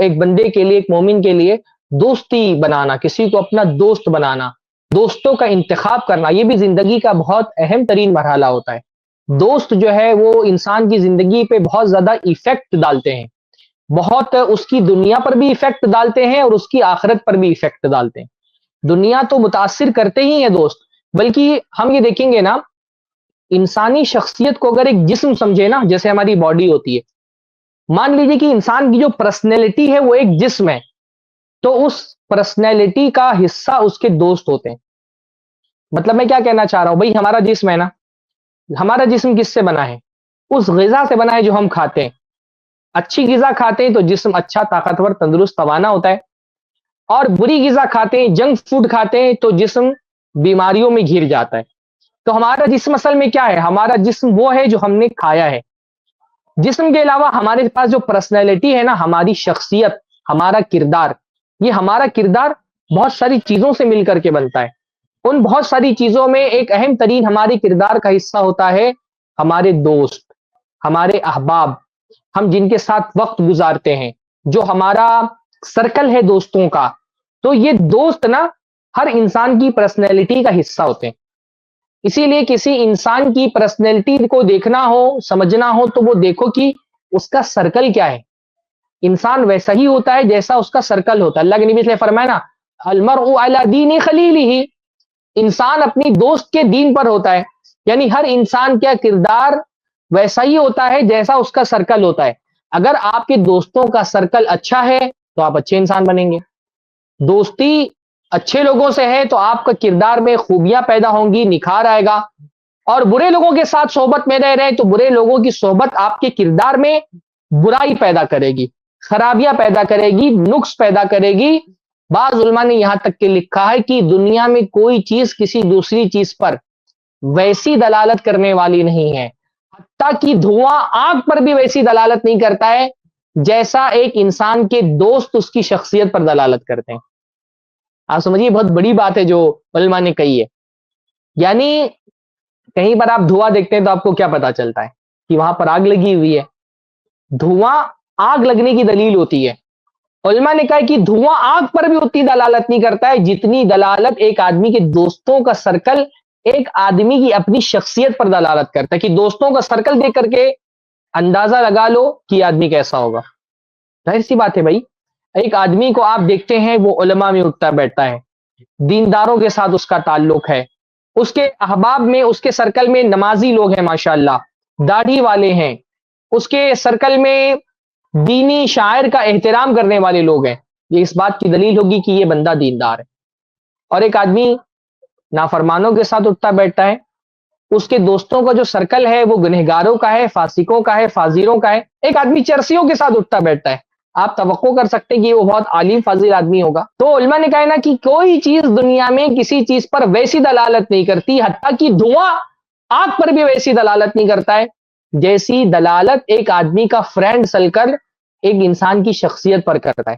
ایک بندے کے لیے، ایک مومن کے لیے دوستی بنانا، کسی کو اپنا دوست بنانا، دوستوں کا انتخاب کرنا، یہ بھی زندگی کا بہت اہم ترین مرحلہ ہوتا ہے۔ دوست جو ہے وہ انسان کی زندگی پہ بہت زیادہ ایفیکٹ ڈالتے ہیں، بہت اس کی دنیا پر بھی ایفیکٹ ڈالتے ہیں اور اس کی آخرت پر بھی ایفیکٹ ڈالتے ہیں۔ دنیا تو متاثر کرتے ہی ہیں دوست، بلکہ ہم یہ دیکھیں گے نا، انسانی شخصیت کو اگر ایک جسم سمجھے نا، جیسے ہماری باڈی ہوتی ہے، مان لیجیے کہ انسان کی جو پرسنالٹی ہے وہ ایک جسم ہے، تو اس پرسنالٹی کا حصہ اس کے دوست ہوتے ہیں۔ مطلب میں کیا کہنا چاہ رہا ہوں بھائی، ہمارا جسم ہے نا، ہمارا جسم کس سے بنا ہے؟ اس غذا سے بنا ہے جو ہم کھاتے ہیں۔ اچھی غذا کھاتے ہیں تو جسم اچھا، طاقتور، تندرست، توانا ہوتا ہے، اور بری غذا کھاتے ہیں، جنک فوڈ کھاتے ہیں تو جسم بیماریوں میں گھر جاتا ہے۔ تو ہمارا جسم اصل میں کیا ہے؟ ہمارا جسم وہ ہے جو ہم نے کھایا ہے۔ جسم کے علاوہ ہمارے پاس جو پرسنالٹی ہے نا، ہماری شخصیت، ہمارا کردار، یہ ہمارا کردار بہت ساری چیزوں سے مل کر کے بنتا ہے۔ ان بہت ساری چیزوں میں ایک اہم ترین ہمارے کردار کا حصہ ہوتا ہے ہمارے دوست، ہمارے احباب، ہم جن کے ساتھ وقت گزارتے ہیں، جو ہمارا سرکل ہے دوستوں کا۔ تو یہ دوست نا ہر انسان کی پرسنالٹی کا حصہ ہوتے ہیں۔ اسی لیے کسی انسان کی پرسنالٹی کو دیکھنا ہو، سمجھنا ہو، تو وہ دیکھو کہ اس کا سرکل کیا ہے۔ انسان ویسا ہی ہوتا ہے جیسا اس کا سرکل ہوتا ہے۔ اللہ کے نبی نے فرمایا نا، المرء علی دین خلیلہ، انسان اپنی دوست کے دین پر ہوتا ہے۔ یعنی ہر انسان کا کردار ویسا ہی ہوتا ہے جیسا اس کا سرکل ہوتا ہے۔ اگر آپ کے دوستوں کا سرکل اچھا ہے تو آپ اچھے انسان بنیں گے، دوستی اچھے لوگوں سے ہے تو آپ کا کردار میں خوبیاں پیدا ہوں گی، نکھار آئے گا، اور برے لوگوں کے ساتھ صحبت میں رہ رہے تو برے لوگوں کی صحبت آپ کے کردار میں برائی پیدا کرے گی، خرابیاں پیدا کرے گی، نقص پیدا کرے گی۔ بعض علماء نے یہاں تک کہ لکھا ہے کہ دنیا میں کوئی چیز کسی دوسری چیز پر ویسی دلالت کرنے والی نہیں ہے، حتیٰ کہ دھواں آگ پر بھی ویسی دلالت نہیں کرتا ہے جیسا ایک انسان کے دوست اس کی شخصیت پر دلالت کرتے ہیں۔ آپ سمجھیے، بہت بڑی بات ہے جو علماء نے کہی ہے۔ یعنی کہیں پر آپ دھواں دیکھتے ہیں تو آپ کو کیا پتا چلتا ہے؟ کہ وہاں پر آگ لگی ہوئی ہے۔ دھواں آگ لگنے کی دلیل ہوتی ہے۔ علماء نے کہا کہ دھواں آگ پر بھی اتنی دلالت نہیں کرتا ہے جتنی دلالت ایک آدمی کے دوستوں کا سرکل ایک آدمی کی اپنی شخصیت پر دلالت کرتا ہے۔ کہ دوستوں کا سرکل دیکھ کر کے اندازہ لگا لو کہ یہ آدمی کیسا ہوگا۔ ظاہر سی بات ہے بھائی، ایک آدمی کو آپ دیکھتے ہیں وہ علماء میں اٹھتا بیٹھتا ہے، دینداروں کے ساتھ اس کا تعلق ہے، اس کے احباب میں، اس کے سرکل میں نمازی لوگ ہیں ماشاءاللہ، داڑھی والے ہیں، اس کے سرکل میں دینی شاعر کا احترام کرنے والے لوگ ہیں۔ یہ اس بات کی دلیل ہوگی کہ یہ بندہ دیندار ہے۔ اور ایک آدمی نافرمانوں کے ساتھ اٹھتا بیٹھتا ہے، اس کے دوستوں کا جو سرکل ہے وہ گنہگاروں کا ہے، فاسقوں کا ہے، فاجروں کا ہے۔ ایک آدمی چرسیوں کے ساتھ اٹھتا بیٹھتا ہے، آپ توقع کر سکتے ہیں کہ وہ بہت عالم فاضل آدمی ہوگا۔ تو علماء نے کہا نا کہ کوئی چیز دنیا میں کسی چیز پر ویسی دلالت نہیں کرتی، حتیٰ کہ دھواں آگ پر بھی ویسی دلالت نہیں کرتا ہے جیسی دلالت ایک آدمی کا فرینڈ سرکل ایک انسان کی شخصیت پر کرتا ہے۔